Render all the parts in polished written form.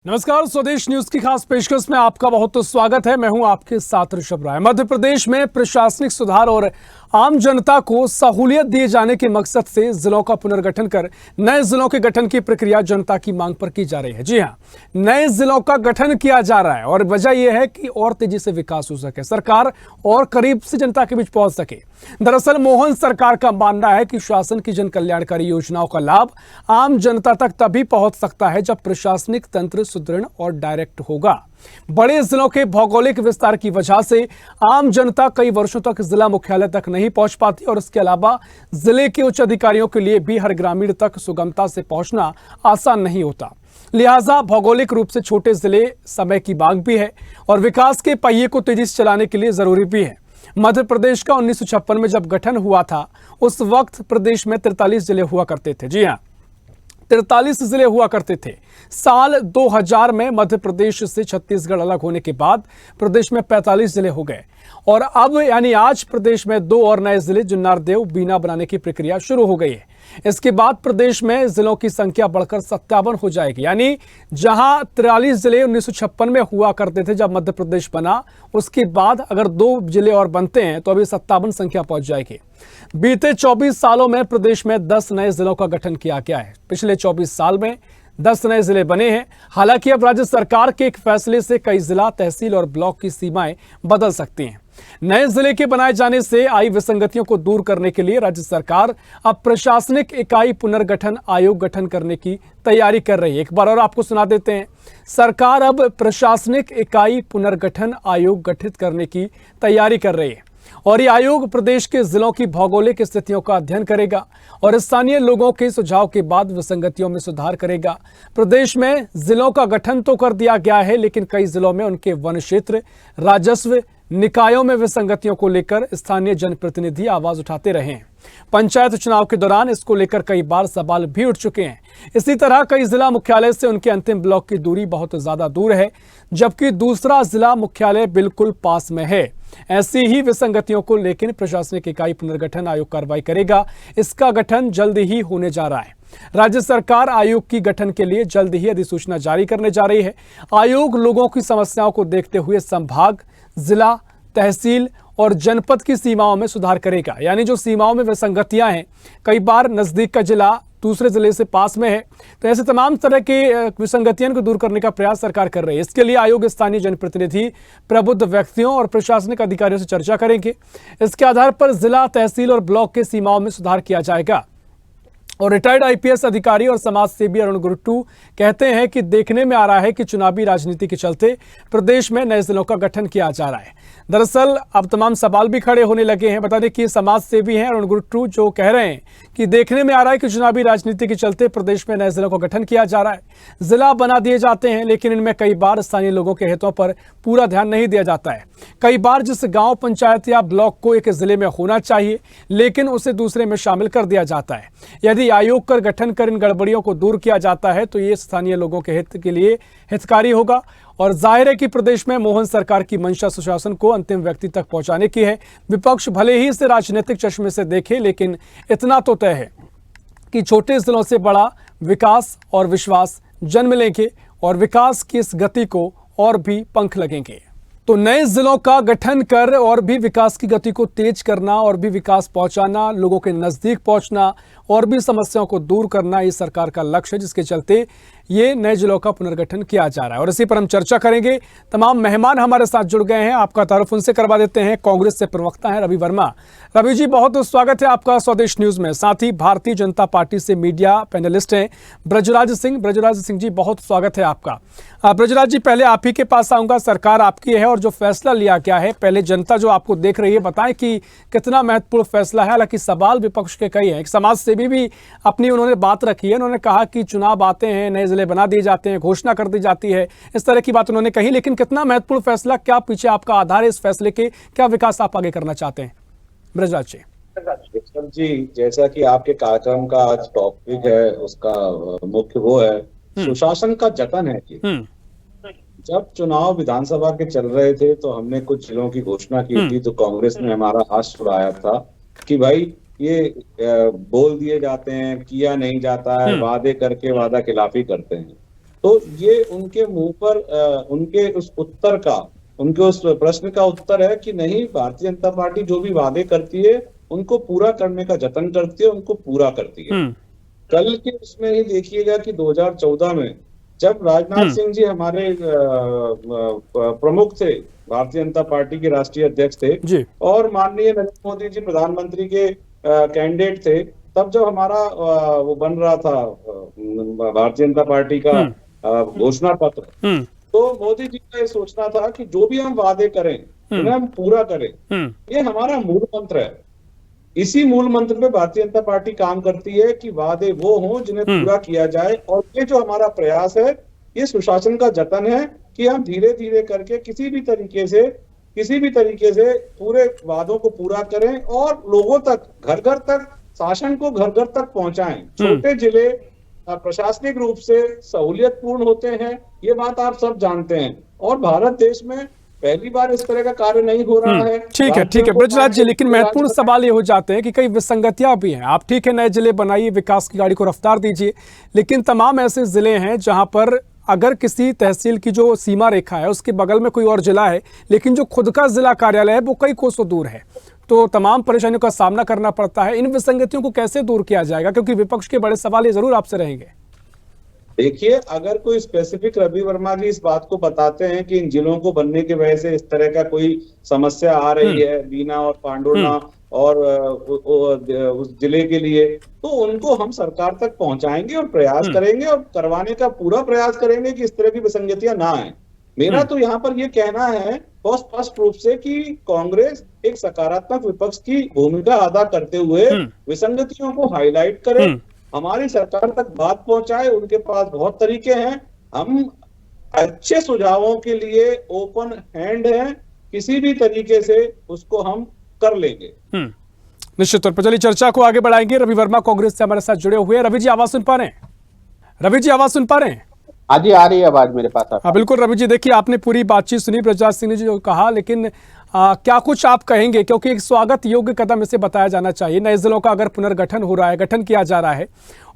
नमस्कार, स्वदेश न्यूज की खास पेशकश में आपका बहुत स्वागत है। मैं हूं आपके साथ ऋषभ राय। मध्य प्रदेश में प्रशासनिक सुधार और आम जनता को सहूलियत दिए जाने के मकसद से जिलों का पुनर्गठन कर नए जिलों के गठन की प्रक्रिया जनता की मांग पर की जा रही है। जी हां, नए जिलों का गठन किया जा रहा है और वजह यह है कि और तेजी से विकास हो सके, सरकार और करीब से जनता के बीच पहुंच सके। दरअसल मोहन सरकार का मानना है कि शासन की जन कल्याणकारी योजनाओं का लाभ आम जनता तक तभी पहुंच सकता है जब प्रशासनिक तंत्र सुदृढ़ और डायरेक्ट होगा। बड़े जिलों के भौगोलिक विस्तार की वजह से आम जनता कई वर्षों तक जिला मुख्यालय तक नहीं पहुंच पाती और इसके अलावा जिले के उच्च अधिकारियों के लिए भी हर ग्रामीण तक सुगमता से पहुंचना आसान नहीं होता। लिहाजा भौगोलिक रूप से छोटे जिले समय की मांग भी है और विकास के पहिए को तेजी से चलाने के लिए जरूरी भी है। मध्य प्रदेश का 1956 में जब गठन हुआ था उस वक्त प्रदेश में 43 जिले हुआ करते थे। जी हां, 43 जिले हुआ करते थे। साल 2000 में मध्य प्रदेश से छत्तीसगढ़ अलग होने के बाद प्रदेश में 45 जिले हो गए और अब यानी आज प्रदेश में 2 और नए जिले जुन्नारदेव बीना बनाने की प्रक्रिया शुरू हो गई है। इसके बाद प्रदेश में जिलों की संख्या बढ़कर 57 हो जाएगी। यानी जहां 43 जिले 1956 में हुआ करते थे जब मध्य प्रदेश बना, उसके बाद अगर 2 जिले और बनते हैं तो अभी 57 संख्या पहुंच जाएगी। बीते 24 सालों में प्रदेश में 10 नए जिलों का गठन किया गया है। पिछले 24 साल में 10 नए जिले बने हैं। हालांकि अब राज्य सरकार के एक फैसले से कई जिला, तहसील और ब्लॉक की सीमाएं बदल सकती हैं। नए जिले के बनाए जाने से आई विसंगतियों को दूर करने के लिए राज्य सरकार अब प्रशासनिक इकाई पुनर्गठन आयोग गठन करने की तैयारी कर रही है। एक बार और आपको सुना देते हैं। सरकार अब प्रशासनिक इकाई पुनर्गठन आयोग गठित करने की तैयारी कर रही है और ये आयोग प्रदेश के जिलों की भौगोलिक स्थितियों का अध्ययन करेगा और स्थानीय लोगों के सुझाव के बाद विसंगतियों में सुधार करेगा। प्रदेश में जिलों का गठन तो कर दिया गया है, लेकिन कई जिलों में उनके वन क्षेत्र, राजस्व, निकायों में विसंगतियों को लेकर स्थानीय जनप्रतिनिधि आवाज उठाते रहे हैं। पंचायत चुनाव के दौरान इसको लेकर कई बार सवाल भी उठ चुके हैं। इसी तरह कई जिला मुख्यालय से उनके अंतिम ब्लॉक की दूरी बहुत ज्यादा दूर है, जबकि दूसरा जिला मुख्यालय बिल्कुल पास में है। ऐसी ही विसंगतियों को लेकर प्रशासनिक इकाई पुनर्गठन आयोग कार्रवाई करेगा। इसका गठन जल्द ही होने जा रहा है। राज्य सरकार आयोग की गठन के लिए जल्द ही अधिसूचना जारी करने जा रही है। आयोग लोगों की समस्याओं को देखते हुए संभाग, जिला, तहसील और जनपद की सीमाओं में सुधार करेगा। यानी जो सीमाओं में विसंगतियां हैं, कई बार नजदीक का जिला दूसरे जिले से पास में है, तो ऐसे तमाम तरह के विसंगतियों को दूर करने का प्रयास सरकार कर रही है। इसके लिए आयोग स्थानीय जनप्रतिनिधि, प्रबुद्ध व्यक्तियों और प्रशासनिक अधिकारियों से चर्चा करेंगे। इसके आधार पर जिला, तहसील और ब्लॉक के सीमाओं में सुधार किया जाएगा। और रिटायर्ड आईपीएस अधिकारी और समाज सेवी अरुण गुरट्टू कहते हैं कि देखने में आ रहा है कि चुनावी राजनीति के चलते प्रदेश में नए जिलों का गठन किया जा रहा है। दरअसल अब तमाम सवाल भी खड़े होने लगे हैं। बता दें कि समाज सेवी हैं अरुण गुरट्टू, जो कह रहे हैं कि देखने में आ रहा है कि चुनावी राजनीति के चलते प्रदेश में नए जिलों का गठन किया जा रहा है। जिला बना दिए जाते हैं, लेकिन इनमें कई बार स्थानीय लोगों के हितों पर पूरा ध्यान नहीं दिया जाता है। कई बार जिस गांव, पंचायत या ब्लॉक को एक जिले में होना चाहिए, लेकिन उसे दूसरे में शामिल कर दिया जाता है। यदि आयोग का गठन कर इन गड़बड़ियों को दूर किया जाता है तो ये स्थानीय लोगों के हित के लिए हितकारी होगा और जाहिर है कि प्रदेश में मोहन सरकार की मंशा सुशासन को अंतिम व्यक्ति तक पहुंचाने की है। विपक्ष भले ही इसे राजनीतिक चश्मे से देखे, लेकिन इतना तो तय है कि छोटे जिलों से बड़ा विकास और विश्वास जन्म लेंगे और विकास की इस गति को और भी पंख लगेंगे। तो नए जिलों का गठन कर और भी विकास की गति को तेज करना और भी विकास पहुंचाना, लोगों के नजदीक पहुंचना और भी समस्याओं को दूर करना, ये सरकार का लक्ष्य है, जिसके चलते ये नए जिलों का पुनर्गठन किया जा रहा है। और इसी पर हम चर्चा करेंगे। तमाम मेहमान हमारे साथ जुड़ गए हैं। आपका तारुफ उनसे करवा देते हैं। कांग्रेस से प्रवक्ता हैं रवि वर्मा। रवि जी, बहुत स्वागत है आपका स्वदेश न्यूज में। साथ ही भारतीय जनता पार्टी से मीडिया पैनलिस्ट हैं ब्रजराज सिंह। ब्रजराज सिंह जी, बहुत स्वागत है आपका। ब्रजराज जी, पहले आप ही के पास आऊंगा। सरकार आपकी है और जो फैसला लिया गया है, पहले जनता जो आपको देख रही है बताएं कि कितना महत्वपूर्ण फैसला है। हालांकि सवाल विपक्ष के कई हैं। एक समाज सेवी भी अपनी उन्होंने बात रखी है। उन्होंने कहा कि चुनाव आते हैं, नए जिले बना दिए जाते हैं, घोषणा कर दी जाती है, इस तरह की बात उन्होंने कही। लेकिन कितना महत्वपूर्ण फैसला, क्या पीछे आपका आधार है इस फैसले के, क्या विकास आप आगे करना चाहते हैं? ब्रजराज जी, जैसा कि आपके कार्यक्रम का आज टॉपिक है, उसका मुख्य वो है सुशासन का जतन है कि जब चुनाव विधानसभा के चल रहे थे तो हमने कुछ जिलों की घोषणा की थी, तो कांग्रेस ने हमारा हाथ छुड़ाया था कि भाई ये बोल दिए जाते हैं, किया नहीं जाता है, वादे करके वादा खिलाफी करते हैं। तो ये उनके मुंह पर उनके उस उत्तर का, उनके उस प्रश्न का उत्तर है कि नहीं, भारतीय जनता पार्टी जो भी वादे करती है उनको पूरा करने का जतन करती है, उनको पूरा करती है। कल के उसमें ही देखिएगा कि 2014 में जब राजनाथ सिंह जी हमारे प्रमुख थे, भारतीय जनता पार्टी के राष्ट्रीय अध्यक्ष थे, और माननीय नरेंद्र मोदी जी प्रधानमंत्री के कैंडिडेट थे, तब जब हमारा वो बन रहा था भारतीय जनता पार्टी का घोषणा पत्र, तो मोदी जी का ये सोचना था कि जो भी हम वादे करें उन्हें हम पूरा करें, ये हमारा मूल मंत्र है। इसी मूल मंत्र पे भारतीय जनता पार्टी काम करती है कि वादे वो हों जिन्हें पूरा किया जाए। और ये जो हमारा प्रयास है, ये सुशासन का जतन है कि हम धीरे धीरे करके किसी भी तरीके से पूरे वादों को पूरा करें और लोगों तक, घर घर तक, शासन को घर घर तक पहुंचाएं। छोटे जिले प्रशासनिक रूप से सहूलियतपूर्ण होते हैं, ये बात आप सब जानते हैं, और भारत देश में पहली बार इस तरह का कार्य नहीं हो रहा है। ठीक है ब्रजराज जी, लेकिन महत्वपूर्ण सवाल ये हो जाते हैं कि कई विसंगतियां भी हैं। आप ठीक है, नए जिले बनाइए, विकास की गाड़ी को रफ्तार दीजिए, लेकिन तमाम ऐसे जिले हैं जहां पर अगर किसी तहसील की जो सीमा रेखा है उसके बगल में कोई और जिला है, लेकिन जो खुद का जिला कार्यालय है वो कई कोसों दूर है, तो तमाम परेशानियों का सामना करना पड़ता है। इन विसंगतियों को कैसे दूर किया जाएगा, क्योंकि विपक्ष के बड़े सवाल ये जरूर आपसे रहेंगे। देखिए, अगर कोई स्पेसिफिक रवि वर्मा जी इस बात को बताते हैं कि इन जिलों को बनने की वजह से इस तरह का कोई समस्या आ रही है बीना और पांडुर्णा और उस जिले के लिए, तो उनको हम सरकार तक पहुंचाएंगे और प्रयास करेंगे और करवाने का पूरा प्रयास करेंगे कि इस तरह की विसंगतियां ना आए। मेरा तो यहाँ पर ये कहना है बहुत स्पष्ट रूप से कि कांग्रेस एक सकारात्मक विपक्ष की भूमिका अदा करते हुए विसंगतियों को हाईलाइट करे, हमारी सरकार तक बात पहुंचाए। उनके पास बहुत तरीके हैं, हम अच्छे सुझावों के लिए ओपन हैंड हैं, किसी भी तरीके से उसको हम कर लेंगे। निश्चित तौर पर चलिए चर्चा को आगे बढ़ाएंगे। रवि वर्मा कांग्रेस से हमारे साथ जुड़े हुए हैं। रवि जी आवाज सुन पा रहे हैं? रवि जी आवाज सुन पा रहे हैं? हाँ जी, आ रही है आवाज मेरे पास। हाँ बिल्कुल रवि जी, देखिए आपने पूरी बातचीत सुनी, ब्रजराज सिंह ने जो कहा, लेकिन क्या कुछ आप कहेंगे, क्योंकि एक स्वागत योग्य कदम इसे बताया जाना चाहिए। नए जिलों का अगर पुनर्गठन हो रहा है, गठन किया जा रहा है,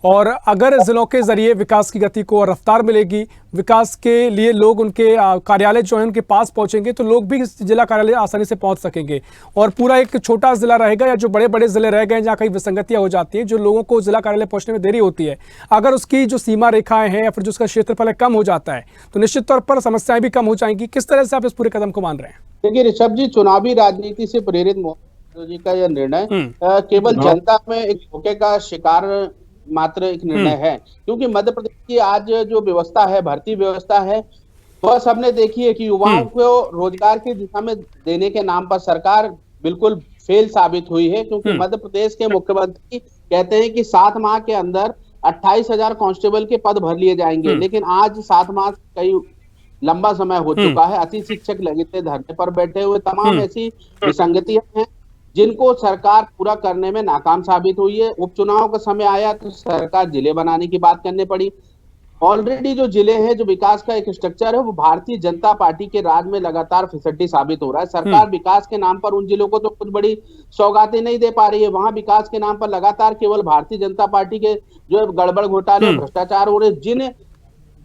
और अगर जिलों के जरिए विकास की गति को रफ्तार मिलेगी, विकास के लिए लोग उनके कार्यालय जो है उनके पास पहुंचेंगे, तो लोग भी जिला कार्यालय आसानी से पहुंच सकेंगे, और पूरा एक छोटा जिला रहेगा या जो बड़े बड़े जिले रह गए जहाँ कई विसंगतियां हो जाती हैं, जो लोगों को जिला कार्यालय पहुंचने में देरी होती है, अगर उसकी जो सीमा रेखाएं हैं या फिर जो उसका क्षेत्रफल कम हो जाता है, तो निश्चित तौर पर समस्याएं भी कम हो जाएंगी। किस तरह से आप इस पूरे कदम को मान रहे हैं? देखिए ऋषभ जी, चुनावी राजनीति से प्रेरित मोदी जी का यह निर्णय केवल जनता में एक धोखे का शिकार मात्र एक निर्णय है, क्योंकि मध्य प्रदेश की आज जो व्यवस्था है, भर्ती व्यवस्था है, वह सबने देखी है कि युवाओं को रोजगार की दिशा में देने के नाम पर सरकार बिल्कुल फेल साबित हुई है। क्योंकि मध्य प्रदेश के मुख्यमंत्री कहते हैं कि 7 माह के अंदर 28,000 कांस्टेबल के पद भर लिए जाएंगे, लेकिन आज 7 माह कई लंबा समय हो चुका है। अति शिक्षक लगे थे धरने पर बैठे हुए। तमाम ऐसी विसंगतियां हैं जिनको सरकार पूरा करने में नाकाम साबित हुई है। उपचुनाव का समय आया तो सरकार जिले बनाने की बात करने पड़ी। ऑलरेडी जो जिले हैं, जो विकास का एक स्ट्रक्चर है, वो भारतीय जनता पार्टी के राज में लगातार फिसड्डी साबित हो रहा है। सरकार विकास के नाम पर उन जिलों को तो कुछ बड़ी सौगातें नहीं दे पा रही है। वहां विकास के नाम पर लगातार केवल भारतीय जनता पार्टी के जो गड़बड़ घोटाले भ्रष्टाचार हो रहे, जिन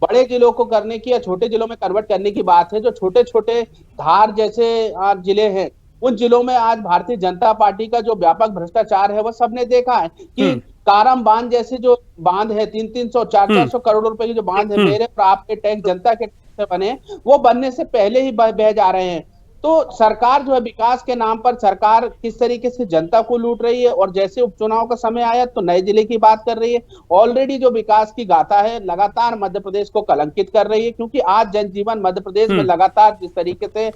बड़े जिलों को करने की या छोटे जिलों में कन्वर्ट करने की बात है, जो छोटे छोटे धार जैसे जिले हैं, उन जिलों में आज भारतीय जनता पार्टी का जो व्यापक भ्रष्टाचार है, वह सबने देखा है कि कारम बांध जैसे जो बांध है, 300-300, 400-400 करोड़ रुपए की जो बांध है, मेरे और आपके टैक्स, जनता के टैक्स से बने, वो बनने से पहले ही बह जा रहे हैं। तो सरकार जो है विकास के नाम पर सरकार किस तरीके से जनता को लूट रही है, और जैसे उपचुनाव का समय आया तो नए जिले की बात कर रही है। ऑलरेडी जो विकास की गाथा है लगातार मध्य प्रदेश को कलंकित कर रही है, क्योंकि आज जनजीवन मध्य प्रदेश में लगातार जिस तरीके से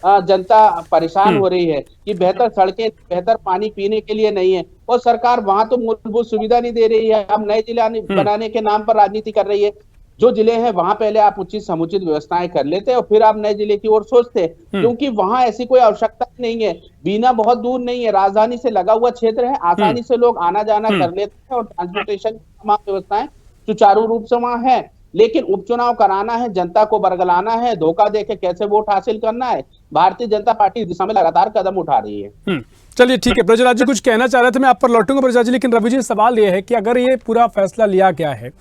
जनता परेशान हो रही है कि बेहतर सड़कें, बेहतर पानी पीने के लिए नहीं है, और सरकार वहां तो मूलभूत सुविधा नहीं दे रही है। अब नए जिला बनाने के नाम पर राजनीति कर रही है। जो जिले हैं वहां पहले आप उचित समुचित व्यवस्थाएं कर लेते और फिर आप नए जिले की ओर सोचते, क्योंकि वहां ऐसी कोई आवश्यकता नहीं है। बीना बहुत दूर नहीं है, राजधानी से लगा हुआ क्षेत्र है, आसानी से लोग आना जाना कर लेते हैं, और ट्रांसपोर्टेशन की तमाम व्यवस्थाएं सुचारू रूप से वहां है। लेकिन उपचुनाव कराना है, जनता को बरगलाना है, धोखा देके कैसे वोट हासिल करना है, भारतीय जनता पार्टी इस दिशा में लगातार कदम उठा रही है। चलिए ठीक है, ब्रजराज जी कुछ कहना चाह रहे थे, मैं आप पर लौटूंगा ब्रजराज जी, लेकिन रवि जी सवाल ये है कि अगर ये पूरा फैसला लिया गया है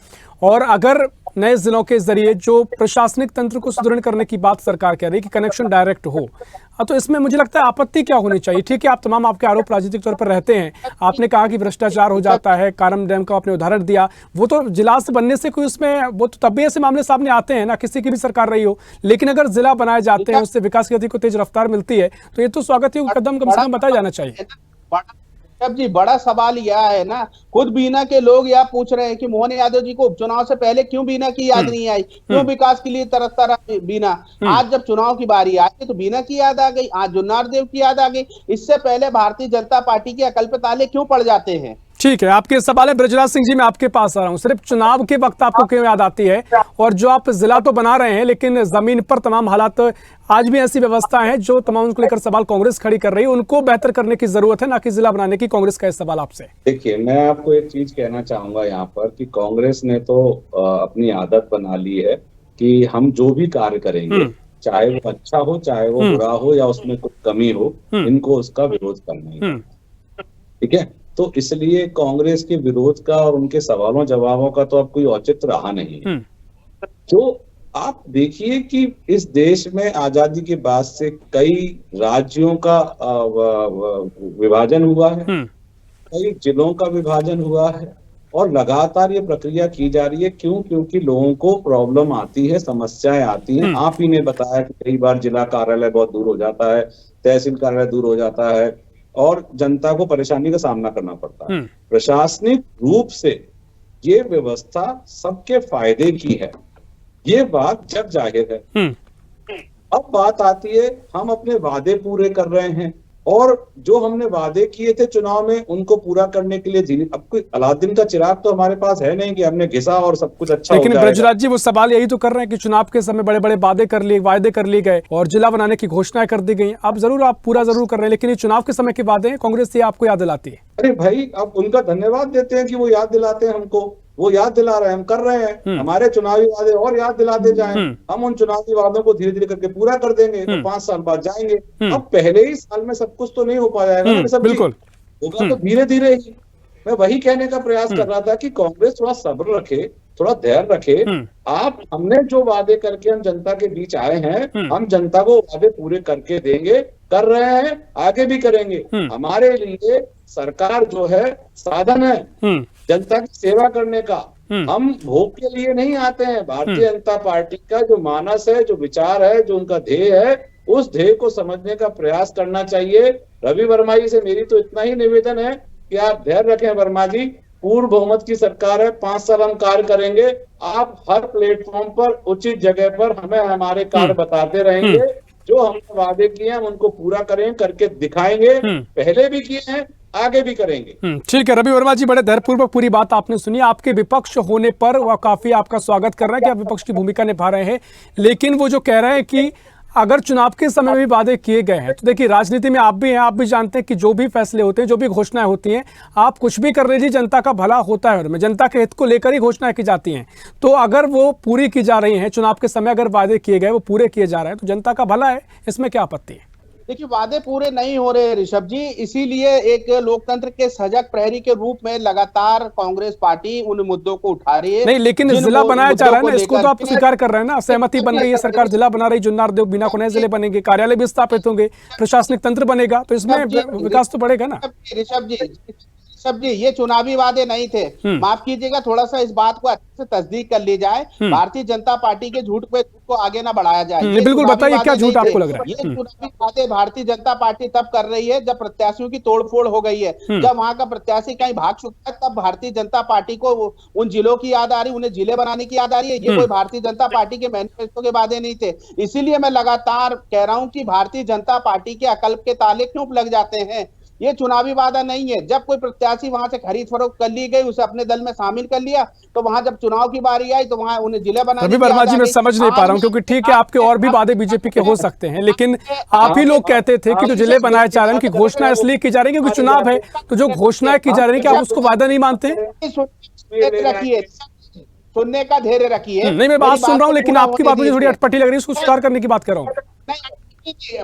और अगर नए जिलों के जरिए जो प्रशासनिक तंत्र को सुदृढ़ करने की बात सरकार कह रही है कि कनेक्शन डायरेक्ट हो, तो इसमें मुझे लगता है आपत्ति क्या होनी चाहिए? ठीक है, आप तमाम आपके आरोप राजनीतिक तौर पर रहते हैं, आपने कहा कि भ्रष्टाचार हो जाता है, कारम डैम का आपने उदाहरण दिया, वो तो जिला से बनने से कोई उसमें वो तो तब भी ऐसे मामले सामने आते हैं ना, किसी की भी सरकार रही हो, लेकिन अगर जिला बनाए जाते हैं, उससे विकास की गति को तेज रफ्तार मिलती है, तो ये तो स्वागत योग्य कदम कम से कम बताया जाना चाहिए। अब जी बड़ा सवाल यह है ना, खुद बीना के लोग यह पूछ रहे हैं कि मोहन यादव जी को उपचुनाव से पहले क्यों बीना की याद नहीं आई, क्यों विकास के लिए तरसता रहा बीना। आज जब चुनाव की बारी आई तो बीना की याद आ गई, आज जुन्नार देव की याद आ गई। इससे पहले भारतीय जनता पार्टी के अकल पे ताले क्यों पड़ जाते हैं? ठीक है, आपके सवाल है ब्रजराज सिंह जी, मैं आपके पास आ रहा हूं। सिर्फ चुनाव के वक्त आपको क्यों याद आती है? और जो आप जिला तो बना रहे हैं, लेकिन जमीन पर तमाम हालात आज भी ऐसी व्यवस्था है जो तमाम उनको लेकर सवाल कांग्रेस खड़ी कर रही है, उनको बेहतर करने की जरूरत है, ना कि जिला बनाने की। कांग्रेस का सवाल आपसे। देखिए, मैं आपको एक चीज कहना चाहूंगा यहाँ पर कि कांग्रेस ने तो अपनी आदत बना ली है कि हम जो भी कार्य करेंगे, चाहे वो अच्छा हो, चाहे वो बुरा हो, या उसमें कुछ कमी हो, इनको उसका विरोध करना ही। ठीक है, तो इसलिए कांग्रेस के विरोध का और उनके सवालों जवाबों का तो अब कोई औचित्य रहा नहीं। जो आप देखिए कि इस देश में आजादी के बाद से कई राज्यों का विभाजन हुआ है, कई जिलों का विभाजन हुआ है, और लगातार ये प्रक्रिया की जा रही है। क्यों? क्योंकि लोगों को प्रॉब्लम आती है, समस्याएं आती हैं। आप ही ने बताया कि कई बार जिला कार्यालय बहुत दूर हो जाता है, तहसील कार्यालय दूर हो जाता है, और जनता को परेशानी का सामना करना पड़ता है। प्रशासनिक रूप से ये व्यवस्था सबके फायदे की है, ये बात जग जाहिर है। अब बात आती है, हम अपने वादे पूरे कर रहे हैं, और जो हमने वादे किए थे चुनाव में उनको पूरा करने के लिए धीरे, अब कोई अलादीन का चिराग तो हमारे पास है नहीं कि हमने घिसा और सब कुछ अच्छा हो जाएगा। लेकिन ब्रजराज जी, वो सवाल यही तो कर रहे हैं कि चुनाव के समय बड़े बड़े वादे कर लिए गए और जिला बनाने की घोषणाएं कर दी गई। अब जरूर आप पूरा जरूर कर रहे हैं, लेकिन ये चुनाव के समय के वादे हैं, कांग्रेस ये आपको याद दिलाती है। अरे भाई, अब उनका धन्यवाद देते हैं कि वो याद दिलाते हैं हमको, वो याद दिला रहे हैं, हम कर रहे हैं। हमारे चुनावी वादे और याद दिलाते जाएं, हम उन चुनावी वादों को धीरे धीरे करके पूरा कर देंगे, तो 5 साल बाद जाएंगे। अब पहले ही साल में सब कुछ तो नहीं हो पाएगा ना, सब बिल्कुल होगा तो धीरे धीरे ही। मैं वही कहने का प्रयास कर रहा था कि कांग्रेस थोड़ा सब्र रखे, थोड़ा धैर्य रखे। हमने जो वादे करके हम जनता के बीच आए हैं, हम जनता को वादे पूरे करके देंगे, कर रहे हैं, आगे भी करेंगे। हमारे लिए सरकार जो है साधन है जनता की सेवा करने का। हम भोग के लिए नहीं आते हैं। भारतीय जनता पार्टी का जो मानस है, जो विचार है, जो उनका ध्येय है, उस ध्येय को समझने का प्रयास करना चाहिए। रवि वर्मा जी से मेरी तो इतना ही निवेदन है कि आप धैर्य रखें वर्मा जी, पूर्ण बहुमत की सरकार है, 5 साल हम कार्य करेंगे। आप हर प्लेटफॉर्म पर उचित जगह पर हमें हमारे कार्य बताते रहेंगे, जो हमने वादे किए हैं हम उनको पूरा करें, करके दिखाएंगे। पहले भी किए हैं, आगे भी करेंगे। ठीक है रवि वर्मा जी, बड़े धैर्यपूर्वक पूरी बात आपने सुनी। आपके विपक्ष होने पर वह काफी आपका स्वागत कर रहा है कि आप विपक्ष की भूमिका निभा रहे हैं, लेकिन वो जो कह रहे हैं कि अगर चुनाव के समय में भी वादे किए गए हैं, तो देखिए राजनीति में आप भी हैं, आप भी जानते हैं कि जो भी फैसले होते हैं, जो भी घोषणाएं होती हैं, आप कुछ भी कर लीजिए, जनता का भला होता है, उनमें जनता के हित को लेकर ही घोषणाएं की जाती हैं। तो अगर वो पूरी की जा रही हैं, चुनाव के समय अगर वादे किए गए वो पूरे किए जा रहे हैं, तो जनता का भला है, इसमें क्या आपत्ति है? देखिए, वादे पूरे नहीं हो रहे ऋषभ जी, इसीलिए एक लोकतंत्र के सजग प्रहरी के रूप में लगातार कांग्रेस पार्टी उन मुद्दों को उठा रही है। नहीं, लेकिन जिला बनाया जा रहा है ना, इसको तो आप स्वीकार कर रहे हैं ना। सहमति बन गई है, सरकार जिला बना रही, जुन्नार देव बीना को नए जिले बनेंगे, कार्यालय भी स्थापित होंगे, प्रशासनिक तंत्र बनेगा, तो इसमें विकास तो बढ़ेगा ना। ऋषभ जी, ये चुनावी वादे नहीं थे। माफ कीजिएगा, थोड़ा सा इस बात को अच्छे से तस्दीक कर ली जाए। भारतीय जनता पार्टी के झूठ को आगे ना बढ़ाया जाए। बिल्कुल बताइए, क्या झूठ आपको लग रहा है? ये चुनावी वादे भारतीय जनता पार्टी तब कर रही है जब प्रत्याशियों की तोड़फोड़ हो गई है। जब वहां का प्रत्याशी कहीं भाग चुका है, तब भारतीय जनता पार्टी को उन जिलों की याद आ रही, उन्हें जिले बनाने की याद आ रही है। ये कोई भारतीय जनता पार्टी के मैनिफेस्टो के वादे नहीं थे। इसीलिए मैं लगातार कह रहा हूं कि भारतीय जनता पार्टी के अकल के ताले क्यों लग जाते हैं। ये चुनावी वादा नहीं है। जब कोई प्रत्याशी वहां से खरीद फरोख्त कर ली गई, उसे अपने दल में शामिल कर लिया, तो वहां जब चुनाव की बारी आई तो वहां उन्हें जिले बनाने रवि वर्मा जी, मैं समझ नहीं पा रहा हूं, क्योंकि ठीक है आपके और भी वादे बीजेपी के हो सकते हैं, लेकिन आप ही लोग कहते थे कि जो जिले बनाए जा रहे हैं, उनकी घोषणा इसलिए की जा रही है क्योंकि चुनाव है, तो जो घोषणाएं की जा रही है, क्या आप उसको वादा नहीं मानते? रखिए, सुनने का धैर्य रखिए। नहीं, मैं बात सुन रहा हूँ, लेकिन आपकी बात मुझे थोड़ी अटपटी लग रही है, उसको स्वीकार करने की बात कर रहा हूँ।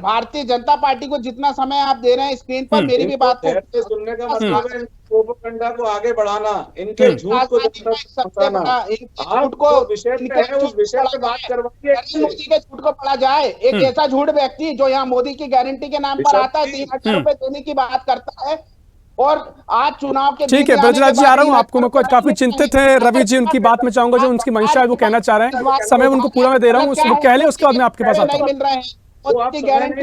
भारतीय जनता पार्टी को जितना समय आप दे रहे हैं स्क्रीन पर, मेरी भी बात धैर्य से सुनने का मतलब है प्रोपेगेंडा को आगे बढ़ाना, इनके झूठ को जनता तक पहुंचाना। आप जो विषय पे है उस विषय पे बात करवाइए। मोदी के झूठ को पढ़ा जाए। एक ऐसा झूठ व्यक्ति जो यहाँ मोदी की गारंटी के नाम पर आता है, 3,000 रुपए देने की बात करता है, और आज चुनाव के ठीक है ब्रजराज जी, आ रहा हूँ आपको। मैं काफी चिंतित है रवि जी, उनकी बात में चाहूंगा, जो उनकी मंशा है वो कहना चाह रहे हैं, समय उनको पूरा मैं दे रहा हूँ, उसको कह लें, उसके बाद मैं आपके पास आता हूँ। मिल रहे हैं फैलाने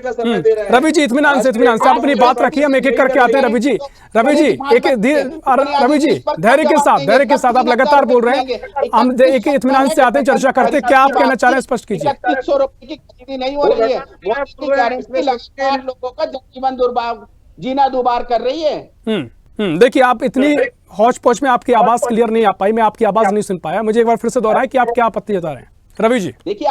का समय दे रहे हैं। रवि जी इत्मीनान से आप अपनी बात रखिए, हम एक एक करके आते हैं। रवि जी रवि जी धैर्य के साथ आप लगातार बोल रहे हैं, हम एक इत्मीनान से आते हैं, चर्चा करते हैं। क्या आप कहना चाह रहे हैं, स्पष्ट कीजिए। 300 रुपए की खरीदी नहीं हो रही है, लोगों का जीवन जीना दुबार कर रही है। देखिए, आप इतनी हौच पौच में आपकी आवाज क्लियर नहीं आ पाई, मैं आपकी आवाज नहीं सुन पाया। मुझे एक बार फिर से दोहराएं कि आप क्या आपत्ति जता रहे हैं रवि जी। देखिए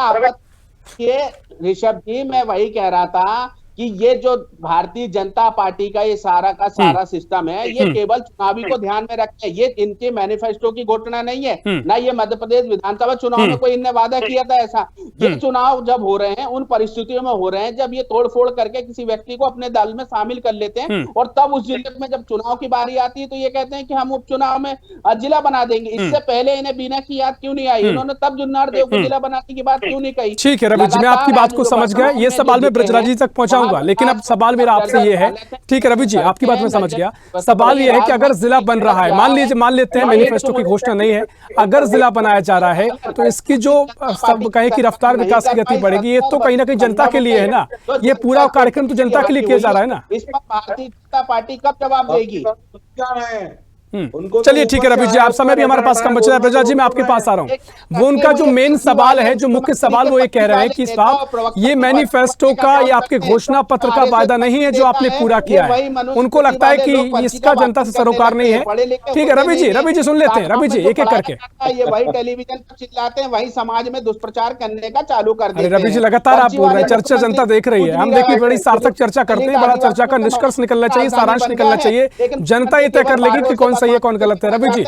ऋषभ जी, मैं वही कह रहा था कि ये जो भारतीय जनता पार्टी का ये सारा का सारा सिस्टम है, ये केवल चुनावी को ध्यान में रखते हैं। ये इनके मैनिफेस्टो की घोषणा नहीं है, ना ये मध्य प्रदेश विधानसभा चुनाव में कोई इनने वादा किया था ऐसा। ये चुनाव जब हो रहे हैं उन परिस्थितियों में हो रहे हैं जब ये तोड़फोड़ करके किसी व्यक्ति को अपने दल में शामिल कर लेते हैं, और तब उस जिले में जब चुनाव की बारी आती है तो ये कहते हैं कि हम उपचुनाव में जिला बना देंगे। इससे पहले इन्हें बीना की याद क्यों नहीं आई? इन्होंने तब जुन्नर देव को जिला बनाने की बात क्यों नहीं कही? ठीक है रवि जी, मैं आपकी बात को समझ गया। ये सवाल मैं ब्रजराज जी तक पहुंचाऊंगा, लेकिन अब सवाल मेरा आपसे ये है, ठीक है रवि जी, आपकी बात मैं समझ गया। सवाल ये है कि अगर जिला बन रहा है, मान लेते हैं मैनिफेस्टो की घोषणा नहीं है, अगर जिला बनाया जा रहा है तो इसकी जो सब कहे कि रफ्तार विकास की गति बढ़ेगी, ये तो कहीं ना कहीं जनता के लिए है ना, ये पूरा कार्यक्रम तो जनता के लिए किया जा रहा है ना। इस पर भारतीय जनता पार्टी कब जवाब देगी? चलिए ठीक है रवि जी, आप समय भी हमारे पास कम बच रहा है। ब्रजराज जी मैं आपके पास आ रहा हूँ। वो उनका जो मेन सवाल है, जो मुख्य सवाल, वो ये कह रहे हैं कि साहब ये मैनिफेस्टो का, ये आपके घोषणा पत्र का वायदा नहीं है जो आपने पूरा किया है। उनको लगता है कि इसका जनता से सरोकार नहीं है। ठीक है रवि जी सुन लेते हैं, रवि जी एक एक करके। ये वही टेलीविजन पर चिल्लाते हैं, वही समाज में दुष्प्रचार करने का चालू कर देते हैं। रवि जी लगातार आप बोल रहे हैं, चर्चा जनता देख रही है। हम देखिए बड़ी सार्थक चर्चा करते हैं, बड़ा चर्चा का निष्कर्ष निकलना चाहिए, सारांश निकलना चाहिए, जनता ये तय कर लेगी कि कौन सही है कौन गलत है। रवि जी,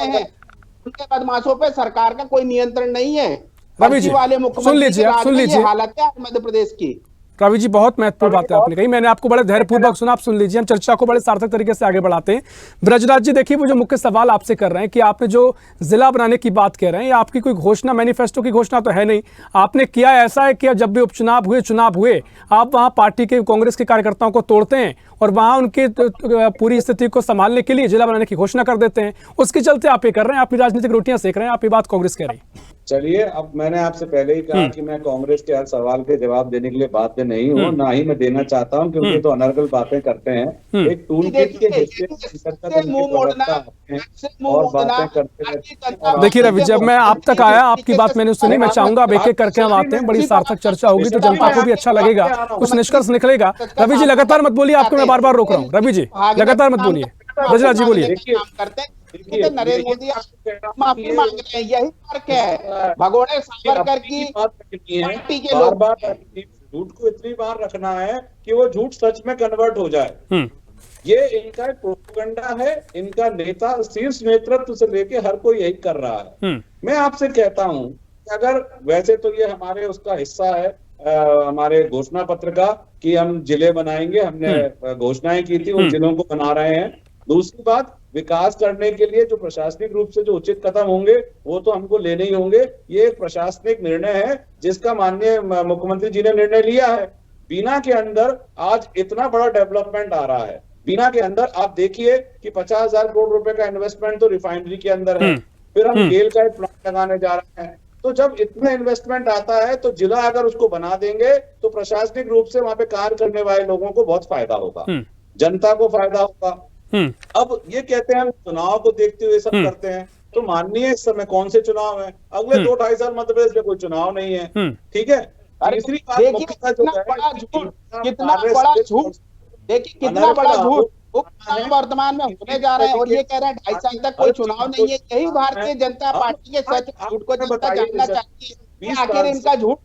उनके बदमाशों पे सरकार का कोई नियंत्रण नहीं है। रवि जी सुन लीजिए, आप सुन लीजिए, हालत है मध्य प्रदेश की। रवि जी बहुत महत्वपूर्ण बात है आपने कही, मैंने आपको बड़े धैर्यपूर्वक सुना। आप सुन लीजिए, हम चर्चा को बड़े सार्थक तरीके से आगे बढ़ाते हैं। ब्रजराज जी देखिए, वो जो मुख्य सवाल आपसे कर रहे हैं कि आपने जो जिला बनाने की बात कह रहे हैं, आपकी कोई घोषणा, मैनिफेस्टो की घोषणा तो है नहीं। आपने किया ऐसा है कि जब भी उपचुनाव हुए आप वहां पार्टी के, कांग्रेस के कार्यकर्ताओं को तोड़ते हैं और वहां उनके पूरी स्थिति को संभालने के लिए जिला बनाने की घोषणा कर देते हैं। उसके चलते आप ये कर रहे हैं, अपनी राजनीतिक रोटियां सेक रहे हैं। आप ये बात कांग्रेस कह रही है। चलिए, अब मैंने आपसे पहले ही कहा कि मैं कांग्रेस के हर सवाल के जवाब देने के लिए बाध्य नहीं हूँ, ना ही मैं देना चाहता हूँ, क्योंकि तो अनर्गल बातें करते हैं। एक टूल किट के हिस्से और बातें करते। देखिए रवि, जब मैं आप तक आया, आपकी बात मैंने सुनी, मैं चाहूंगा अब एक एक करके हम आते हैं। बड़ी सार्थक चर्चा होगी तो जनता को भी अच्छा लगेगा, कुछ निष्कर्ष निकलेगा। रवि जी लगातार मत बोलिए, आपको मैं बार बार रोक रहा हूँ। रवि जी लगातार मत बोलिए, ब्रजराज जी बोलिए। नरेंद्र मोदी माफी मांग रहे हैं, यही फर्क है। भगोड़े सावरकर की पार्टी के लोग झूठ को इतनी बार रखना है कि वो झूठ सच में कन्वर्ट हो जाए। ये इनका प्रोपेगेंडा है। इनका नेता, शीर्ष नेतृत्व से लेके हर कोई यही कर रहा है। मैं आपसे कहता हूं कि अगर, वैसे तो ये हमारे उसका हिस्सा है, हमारे घोषणा पत्र का, कि हम जिले बनाएंगे, हमने घोषणाएं की थी, उन जिलों को बना रहे हैं। दूसरी बात, विकास करने के लिए जो प्रशासनिक रूप से जो उचित कदम होंगे वो तो हमको लेने ही होंगे। ये एक प्रशासनिक निर्णय है जिसका माननीय मुख्यमंत्री जी ने निर्णय लिया है। बीना के अंदर आज इतना बड़ा डेवलपमेंट आ रहा है। बीना के अंदर आप देखिए कि 50,000 करोड़ रुपए का इन्वेस्टमेंट तो रिफाइनरी के अंदर है, फिर हम गेल का एक प्लांट लगाने जा रहे हैं। तो जब इतना इन्वेस्टमेंट आता है तो जिला अगर उसको बना देंगे तो प्रशासनिक रूप से वहां पे कार्य करने वाले लोगों को बहुत फायदा होगा, जनता को फायदा होगा। अब ये कहते हैं हम चुनाव को देखते हुए सब करते हैं, तो माननीय इस समय कौन से चुनाव है? अगले 2-2.5 साल मध्य प्रदेश में कोई चुनाव नहीं है। ठीक है, तीसरी बात, कितना बड़ा झूठ, देखिए कितना बड़ा झूठ वर्तमान में होने जा रहे हैं, और ये कह रहे हैं 2.5 साल तक कोई चुनाव नहीं है। यही भारतीय जनता पार्टी के सच झूठ को जनता जानना चाहती है, आखिर इनका झूठ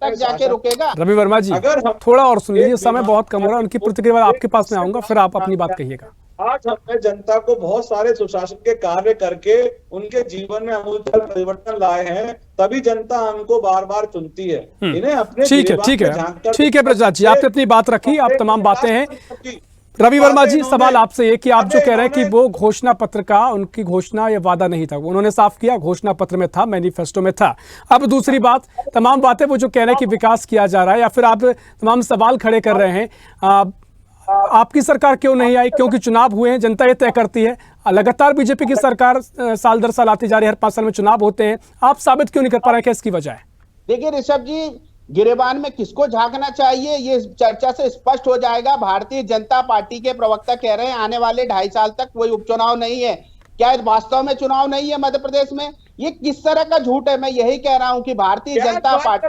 तक जाके रुकेगा। रवि वर्मा जी थोड़ा और सुन लीजिए, समय बहुत कम हो रहा है। उनकी प्रतिक्रिया आपके पास में आऊंगा, फिर आप अपनी बात कहिएगा। आज हमने जनता को बहुत सारे सुशासन के कार्य करके उनके जीवन में अमूलतल परिवर्तन लाए हैं, तभी जनता हमको बार बार चुनती है। इन्हें अपने ठीक है ब्रजराज जी, आपने अपनी बात रखी, आप तमाम बातें हैं। रवि वर्मा जी, सवाल आपसे ये कि आप जो कह रहे हैं कि वो घोषणा पत्र का उनकी घोषणा या वादा नहीं था, उन्होंने साफ किया घोषणा पत्र में था, मैनिफेस्टो में था। अब दूसरी बात, तमाम बातें वो जो कह रहे हैं कि विकास किया जा रहा है, या फिर आप तमाम सवाल खड़े कर रहे हैं, आपकी सरकार क्यों नहीं आई? क्योंकि चुनाव हुए हैं, जनता ये तय करती है। लगातार बीजेपी की सरकार साल दर साल आती जा रही है, हर 5 साल में चुनाव होते हैं, आप साबित क्यों नहीं कर पा रहे हैं? इसकी वजह है? देखिए ऋषभ जी, गिरेबान में किसको झांकना चाहिए ये चर्चा से स्पष्ट हो जाएगा। भारतीय जनता पार्टी के प्रवक्ता कह रहे हैं आने वाले 2.5 साल तक कोई उपचुनाव नहीं है। क्या वास्तव में चुनाव नहीं है मध्य प्रदेश में? ये किस तरह का झूठ है? मैं यही कह रहा हूं कि भारतीय जनता पार्टी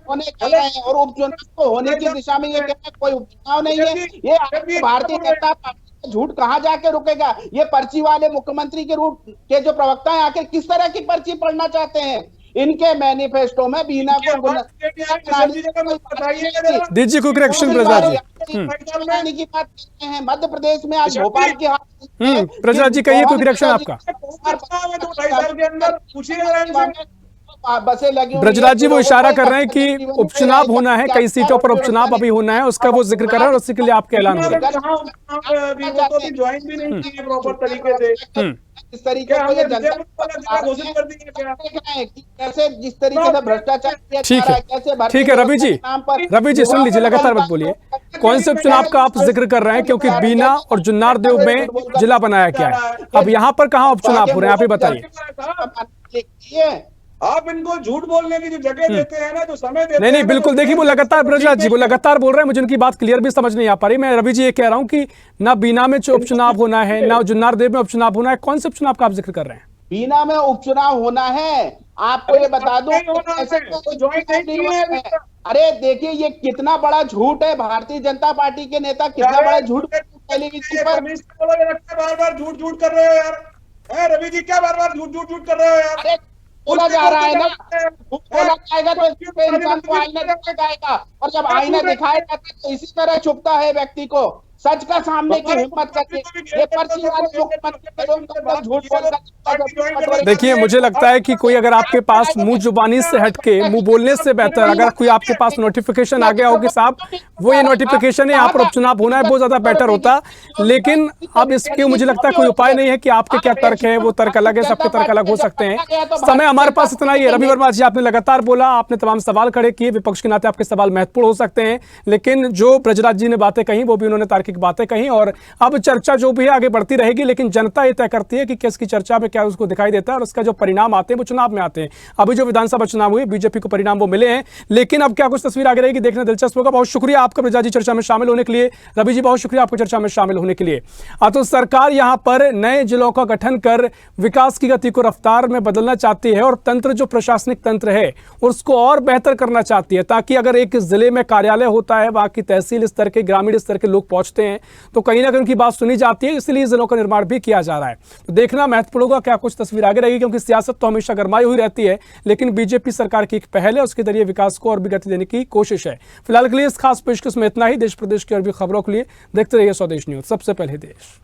होने कर रहे हैं और उपचुनाव को होने की दिशा में ये कह रहे हैं कोई उपचुनाव नहीं है। ये भारतीय जनता पार्टी झूठ कहां जाके रुकेगा? ये पर्ची वाले मुख्यमंत्री के रूप के जो प्रवक्ता हैं आखिर किस तरह की पर्ची पढ़ना चाहते हैं? इनके मैनिफेस्टो में बीना को दीजिए कोई करेक्शन ब्रजराज जी। की बात करते हैं मध्य प्रदेश में आज भोपाल के ब्रजराज जी कहिए कोई करेक्शन आपका। बसें लगी। ब्रजराज जी वो इशारा कर रहे हैं कि उपचुनाव होना है, कई सीटों पर उपचुनाव अभी होना है, उसका वो जिक्र कर रहे हैं और उसी के लिए आपके ऐलान हो रहा है। इस तरीके से कैसे जिस तरीके से भ्रष्टाचार किया जा रहा है, कैसे ठीक है रवि जी सुन लीजिए, लगातार मत बोलिए। कौन से उपचुनाव का आप जिक्र कर रहे हैं? क्योंकि बीना और जुन्नार देव में जिला बनाया गया है, अब यहाँ पर कहाँ उपचुनाव हो रहे हैं आप ही बताइए। आप इनको झूठ बोलने की जो जगह देते हैं ना, जो समय देते नहीं बिल्कुल, देखिए वो लगातार ब्रजराज जी वो लगातार बोल रहे हैं, मुझे उनकी बात क्लियर भी समझ नहीं आ पा रही। मैं रवि जी ये कह रहा हूं कि ना बीना में उपचुनाव होना है, ना जुन्नार देव में उपचुनाव होना है, कौन से उपचुनाव का आप जिक्र कर रहे हैं? बीना में उपचुनाव होना है, आपको ये बता दूं। अरे देखिए ये कितना बड़ा झूठ है, भारतीय जनता पार्टी के नेता कितना बड़ा झूठ टेलीविजन पर बार बार झूठ कर रहे हो यार। रवि जी क्या बार बार झूठ कर रहे हो यार? बोला जा रहा है ना, बोला जाएगा तो इंसान को आईना दिखाया जाएगा, और जब आईना दिखाया जाता है तो इसी तरह छुपता है व्यक्ति को सच का सामने की हिम्मत करके। ये पर्ची वाले झूठ बोलकर। देखिए मुझे लगता है कि कोई अगर आपके पास मुंह जुबानी से हटके मुंह बोलने से बेहतर अगर कोई आपके पास नोटिफिकेशन आ गया हो कि साहब वो ये नोटिफिकेशन है यहाँ पर उपचुनाव होना है, बहुत ज्यादा बेटर होता। लेकिन अब इसके मुझे लगता है कोई उपाय नहीं है कि आपके क्या तर्क है, वो तर्क अलग है, सबके तर्क अलग हो सकते हैं। समय हमारे पास इतना ही है। रवि वर्मा जी आपने लगातार बोला, आपने तमाम सवाल खड़े किए, विपक्ष के नाते आपके सवाल महत्वपूर्ण हो सकते हैं, लेकिन जो ब्रजराज जी ने बातें कही वो भी उन्होंने तार्किक बातें कही, और अब चर्चा जो भी है आगे बढ़ती रहेगी, लेकिन जनता ये तय करती है कि किसकी चर्चा में क्या उसको दिखाई देता है और उसका जो परिणाम आते हैं वो चुनाव में आते हैं। अभी जो विधानसभा चुनाव हुए बीजेपी को परिणाम वो मिले हैं, लेकिन अब क्या कुछ तस्वीर आगे रहेगी देखना दिलचस्प होगा। बहुत शुक्रिया आपका ब्रजराज जी चर्चा में शामिल होने के लिए। रवि जी बहुत शुक्रिया आपको चर्चा में शामिल होने के लिए। तो सरकार यहां पर नए जिलों का गठन कर विकास की गति को रफ्तार में बदलना चाहती है और तंत्र जो प्रशासनिक तंत्र है उसको और बेहतर करना चाहती है, ताकि अगर एक जिले में कार्यालय होता है, वहां की तहसील स्तर के ग्रामीण स्तर के लोग पहुंचते हैं तो कहीं ना कहीं उनकी बात सुनी जाती है, इसलिए जिलों का निर्माण भी किया जा रहा है। तो देखना महत्वपूर्ण होगा क्या कुछ तस्वीर आगे रहेगी, क्योंकि सियासत तो हमेशा गरमाई हुई रहती है, लेकिन बीजेपी सरकार की एक पहल है, उसके जरिए विकास को और भी गति देने की कोशिश है। फिलहाल के लिए इस खास पेशकश में इतना ही। देश प्रदेश की और भी खबरों के लिए देखते रहिए स्वदेश न्यूज, सबसे पहले देश।